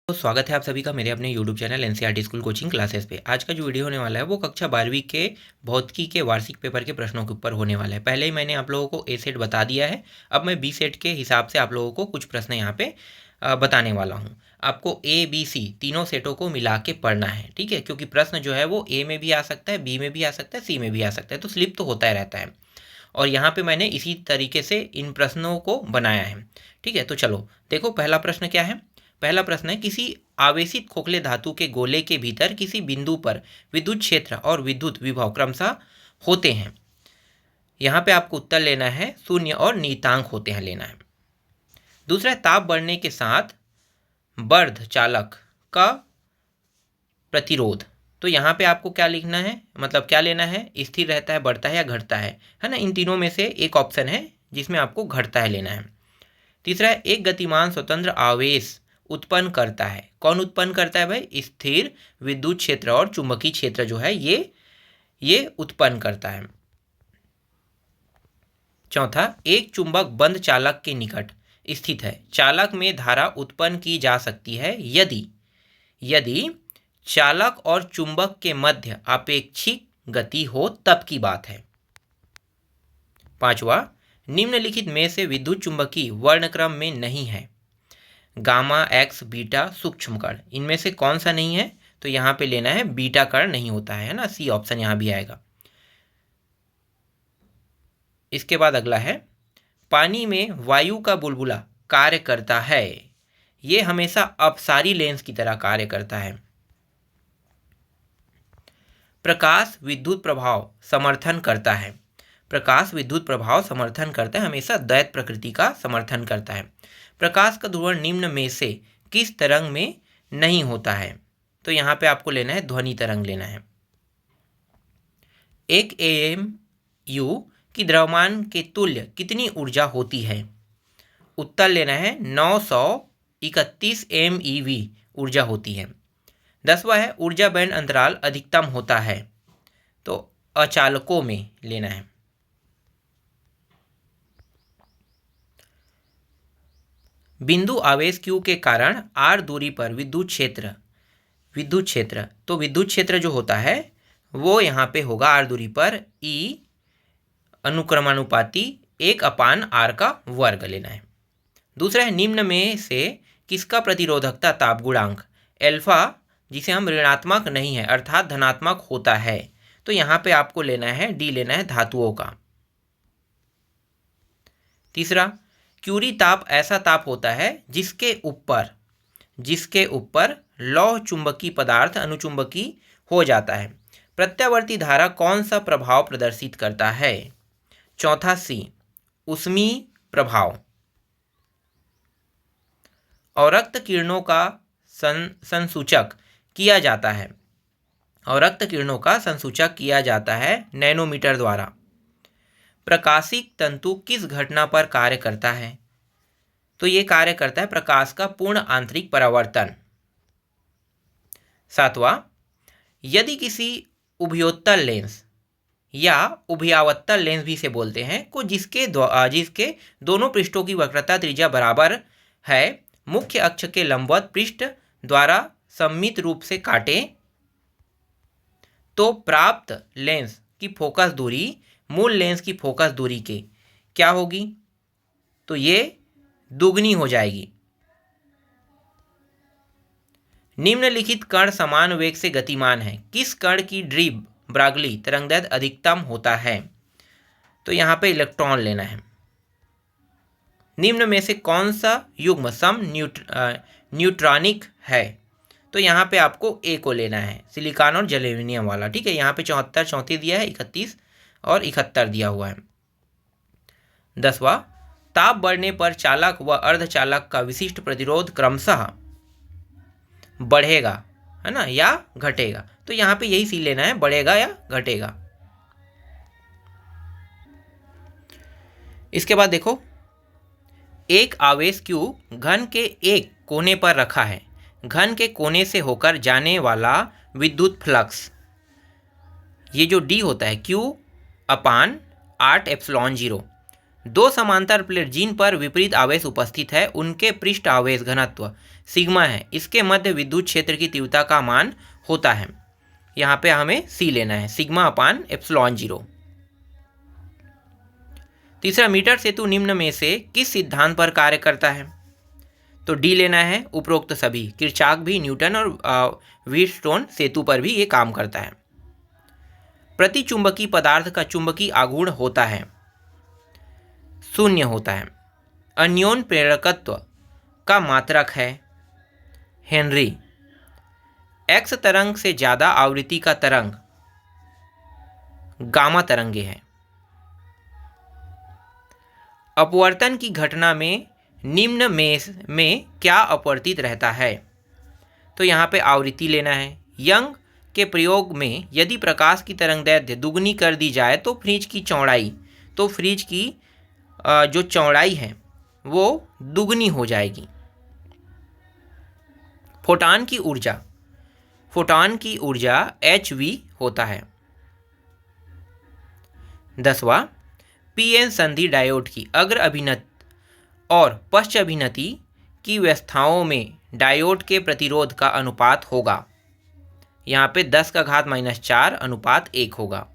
तो स्वागत है आप सभी का मेरे अपने YouTube channel NCERT school coaching classes पे। आज का जो वीडियो होने वाला है वो कक्षा 12वीं के भौतिकी के वार्षिक पेपर के प्रश्नों के ऊपर होने वाला है। पहले ही मैंने आप लोगों को ए सेट बता दिया है। अब मैं बी सेट के हिसाब से आप लोगों को कुछ प्रश्न यहाँ पे बताने वाला हूँ। आपको ए बी सी तीनों सेटों को मिला के पढ़ना है, ठीक है, क्योंकि प्रश्न जो है वो ए में भी आ सकता है, बी में भी आ सकता है, सी में भी आ सकता है, तो स्लिप तो होता ही रहता है। और यहाँ पे मैंने इसी तरीके से इन प्रश्नों को बनाया है, ठीक है। तो चलो देखो, पहला प्रश्न क्या है। पहला प्रश्न है, किसी आवेशित खोखले धातु के गोले के भीतर किसी बिंदु पर विद्युत क्षेत्र और विद्युत विभव क्रमशः होते हैं। यहाँ पे आपको उत्तर लेना है, शून्य और नियतांक होते हैं लेना है। दूसरा है, ताप बढ़ने के साथ वर्ध चालक का प्रतिरोध। तो यहाँ पे आपको क्या लिखना है, मतलब क्या लेना है, स्थिर रहता है, बढ़ता है या घटता है ना। इन तीनों में से एक ऑप्शन है जिसमें आपको घटता है लेना है। तीसरा है, एक गतिमान स्वतंत्र आवेश उत्पन्न करता है। कौन उत्पन्न करता है भाई? स्थिर विद्युत क्षेत्र और चुंबकीय क्षेत्र जो है ये उत्पन्न करता है। चौथा, एक चुंबक बंद चालक के निकट स्थित है। चालक में धारा उत्पन्न की जा सकती है यदि चालक और चुंबक के मध्य आपेक्षिक गति हो, तब की बात है। पांचवा, निम्नलिखित में से विद्युत चुंबकीय वर्णक्रम में नहीं है। गामा, एक्स, बीटा, सूक्ष्म कण, इनमें से कौन सा नहीं है? तो यहाँ पे लेना है बीटा कण नहीं होता है ना, सी ऑप्शन यहाँ भी आएगा। इसके बाद अगला है, पानी में वायु का बुलबुला कार्य करता है। ये हमेशा अपसारी लेंस की तरह कार्य करता है। प्रकाश विद्युत प्रभाव समर्थन करता है। प्रकाश विद्युत प्रभाव समर्थन करता है, हमेशा द्वैत प्रकृति का समर्थन करता है। प्रकाश का ध्रुवण निम्न में से किस तरंग में नहीं होता है? तो यहाँ पे आपको लेना है ध्वनि तरंग लेना है। एक AMU की द्रव्यमान के तुल्य कितनी ऊर्जा होती है? उत्तर लेना है 931 MeV ऊर्जा होती है। 10वां है, ऊर्जा बैंड अंतराल अधिकतम होता है। तो अचालकों में लेना है। बिंदु आवेश Q के कारण R दूरी पर विद्युत क्षेत्र तो विद्युत क्षेत्र जो होता है वो यहाँ पे होगा R दूरी पर E अनुक्रमानुपाती 1/R का वर्ग लेना है। दूसरा है, निम्न में से किसका प्रतिरोधकता ताप गुणांक एल्फा, जिसे हम ऋणात्मक नहीं है अर्थात धनात्मक होता है? तो यहाँ पे आपको लेना है डी लेना है धातुओं का। तीसरा, क्यूरी ताप ऐसा ताप होता है जिसके ऊपर लौह चुंबकीय पदार्थ अनुचुंबकीय हो जाता है। प्रत्यावर्ती धारा कौन सा प्रभाव प्रदर्शित करता है? चौथा सी, ऊष्मीय प्रभाव। और रक्त किरणों का संसूचक किया जाता है नैनोमीटर द्वारा। प्रकाशिक तंतु किस घटना पर कार्य करता है? तो ये कार्य करता है प्रकाश का पूर्ण आंतरिक परावर्तन। सातवां, यदि किसी उभयोत्तल लेंस या उभयावत्तल लेंस भी से बोलते हैं को जिसके दोनों पृष्ठों की वक्रता त्रिज्या बराबर है, मुख्य अक्ष के लंबवत पृष्ठ द्वारा सममित रूप से काटे, तो प्राप्त लेंस की फोकस दूरी मूल लेंस की फोकस दूरी के क्या होगी? तो ये दुगनी हो जाएगी। निम्नलिखित कण समान वेग से गतिमान है। किस कण की ड्रीब ब्रागली तरंगदैर्घ्य अधिकतम होता है? तो यहाँ पे इलेक्ट्रॉन लेना है। निम्न में से कौन सा युग्म सम न्यूट्रॉनिक है? तो यहाँ पे आपको ए को लेना है, सिलिकॉन और जर्मेनियम वाला, ठीक है। यहाँ पे 74 34 दिया है, 31 और 71 दिया हुआ है। 10वां, ताप बढ़ने पर चालक व अर्धचालक का विशिष्ट प्रतिरोध क्रमशः बढ़ेगा, है ना, या घटेगा? तो यहाँ पे यही सी लेना है, बढ़ेगा या घटेगा। इसके बाद देखो, एक आवेश Q घन के एक कोने पर रखा है। घन के कोने से होकर जाने वाला विद्युत फ्लक्स, ये जो D होता है Q/8ε0, दो समांतर प्लेट जिन पर विपरीत आवेश उपस्थित है उनके पृष्ठ आवेश घनत्व सिग्मा है, इसके मध्य विद्युत क्षेत्र की तीव्रता का मान होता है। यहाँ पे हमें सी लेना है, सिग्मा अपान एप्सिलॉन 0। तीसरा, मीटर सेतु निम्न में से किस सिद्धांत पर कार्य करता है? तो डी लेना है, उपरोक्त सभी, किरचॉफ भी, न्यूटन और व्हीटस्टोन सेतु पर भी ये काम करता है। प्रतिचुंबकीय पदार्थ का चुंबकीय आघूर्ण होता है, 0 होता है। अन्योन प्रेरकत्व का मात्रक है हेनरी। एक्स तरंग से ज्यादा आवृत्ति का तरंग गामा तरंगे है। अपवर्तन की घटना में निम्न में क्या अपवर्तित रहता है? तो यहाँ पे आवृत्ति लेना है। यंग के प्रयोग में यदि प्रकाश की तरंगदैर्घ्य दुगनी कर दी जाए तो फ्रिज की चौड़ाई, तो फ्रिज की जो चौड़ाई है वो दुगनी हो जाएगी। फोटॉन की ऊर्जा hv होता है। 10वां, पीएन संधि डायोड की अग्र अभिनति और पश्च अभिनति की व्यवस्थाओं में डायोड के प्रतिरोध का अनुपात होगा। यहाँ पे 10⁻⁻4 अनुपात 1 होगा।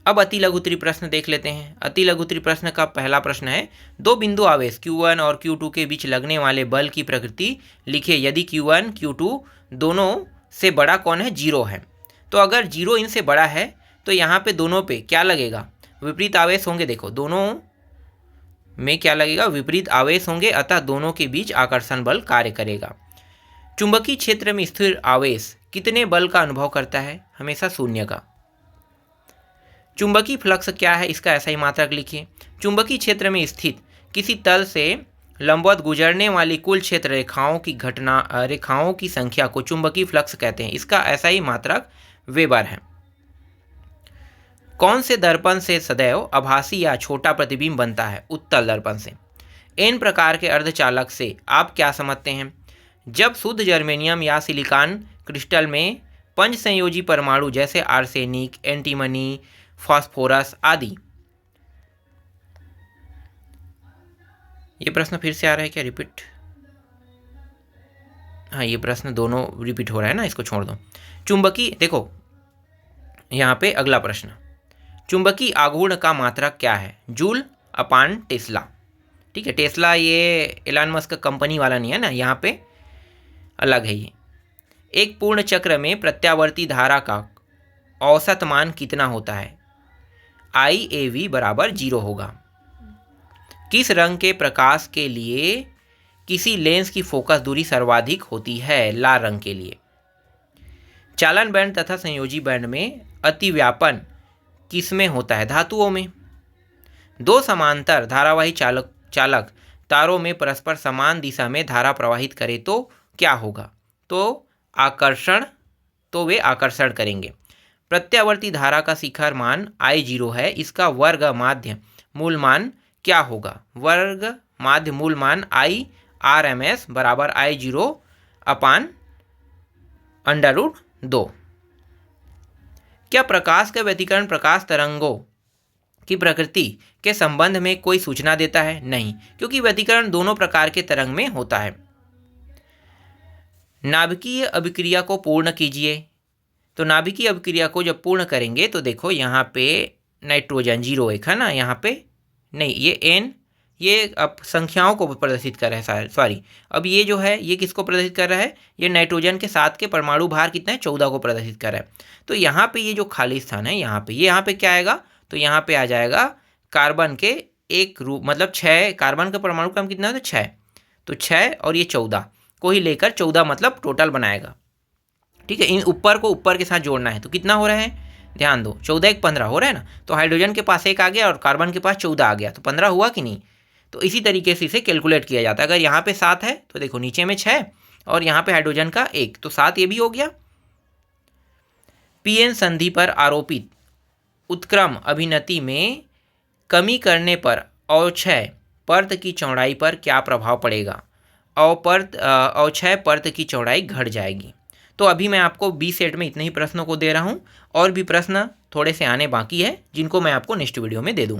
अब अति लघुत्तरीय प्रश्न देख लेते हैं। अति लघुत्तरीय प्रश्न का पहला प्रश्न है, दो बिंदु आवेश Q1 और Q2 के बीच लगने वाले बल की प्रकृति लिखे। यदि Q1 Q2 दोनों से बड़ा कौन है? 0 है। तो अगर 0 इनसे बड़ा है तो यहाँ पे दोनों पे क्या लगेगा? विपरीत आवेश होंगे। देखो दोनों में क्या लगेगा? विपरीत आवेश होंगे, अतः दोनों के बीच आकर्षण बल कार्य करेगा। चुंबकीय क्षेत्र में स्थिर आवेश कितने बल का अनुभव करता है? हमेशा 0 का। चुंबकीय फ्लक्स क्या है? इसका ऐसा ही मात्रक लिखिए। चुंबकीय क्षेत्र में स्थित किसी तल से लंबवत गुजरने वाली कुल क्षेत्र रेखाओं की संख्या को चुंबकीय फ्लक्स कहते हैं। इसका ऐसा ही मात्रक वेबर है। कौन से दर्पण से सदैव आभासी या छोटा प्रतिबिंब बनता है? उत्तल दर्पण से। एन प्रकार के अर्धचालक से आप क्या समझते हैं? जब शुद्ध जर्मेनियम या सिलिकॉन क्रिस्टल में पंच संयोजी परमाणु जैसे आर्सेनिक, एंटीमनी, फास्फोरस आदि। ये प्रश्न फिर से आ रहा है क्या? रिपीट? हाँ, ये प्रश्न दोनों रिपीट हो रहा है ना, इसको छोड़ दो। चुंबकीय, देखो यहाँ पे अगला प्रश्न, चुंबकीय आघूर्ण का मात्रक क्या है? जूल अपान टेस्ला। ठीक है, टेस्ला ये एलन मस्क कंपनी वाला नहीं है ना, यहाँ पे अलग है ये। एक पूर्ण चक्र में प्रत्यावर्ती धारा का औसत मान कितना होता है? IAV बराबर 0 होगा। किस रंग के प्रकाश के लिए किसी लेंस की फोकस दूरी सर्वाधिक होती है? लाल रंग के लिए। चालन बैंड तथा संयोजी बैंड में अतिव्यापन किसमें होता है? धातुओं में। दो समांतर धारावाही चालक तारों में परस्पर समान दिशा में धारा प्रवाहित करे तो क्या होगा? तो वे आकर्षण करेंगे। प्रत्यावर्ती धारा का शिखर मान I0 है, इसका वर्ग माध्य मूल मान क्या होगा? वर्ग माध्य मूल मान IRMS बराबर I0 अपान √2। क्या प्रकाश का व्यतिकरण प्रकाश तरंगों की प्रकृति के संबंध में कोई सूचना देता है? नहीं, क्योंकि व्यतिकरण दोनों प्रकार के तरंग में होता है। नाभिकीय अभिक्रिया को पूर्ण कीजिए। तो नाभिकीय अभिक्रिया को जब पूर्ण करेंगे तो देखो यहाँ पे नाइट्रोजन 0 है ना, यहाँ पे नहीं, ये N ये अब संख्याओं को प्रदर्शित कर रहा है, सॉरी। अब ये जो है ये किसको प्रदर्शित कर रहा है? ये नाइट्रोजन के साथ के परमाणु भार कितना है? 14 को प्रदर्शित कर रहा है। तो यहाँ पे ये जो खाली स्थान है यहाँ पे क्या आएगा? तो यहाँ पे आ जाएगा कार्बन के एक रूप, मतलब 6 कार्बन का परमाणु क्रम कितना है? 6। तो 6 और ये 14 को ही लेकर 14 मतलब टोटल बनाएगा। ठीक है, इन ऊपर को ऊपर के साथ जोड़ना है तो कितना हो रहा है? ध्यान दो, 14 1 15 हो रहा है ना। तो हाइड्रोजन के पास 1 आ गया और कार्बन के पास 14 आ गया, तो 15 हुआ कि नहीं? तो इसी तरीके से इसे कैलकुलेट किया जाता है। अगर यहाँ पे 7 है तो देखो नीचे में 6 और यहाँ पे हाइड्रोजन का 1, तो 7 ये भी हो गया। पीएन संधि पर आरोपित उत्क्रम अभिनति में कमी करने पर अवक्षय पर्त की चौड़ाई पर क्या प्रभाव पड़ेगा? अवक्षय पर्त की चौड़ाई घट जाएगी। तो अभी मैं आपको बी सेट में इतने ही प्रश्नों को दे रहा हूँ, और भी प्रश्न थोड़े से आने बाकी है जिनको मैं आपको नेक्स्ट वीडियो में दे दूँगा।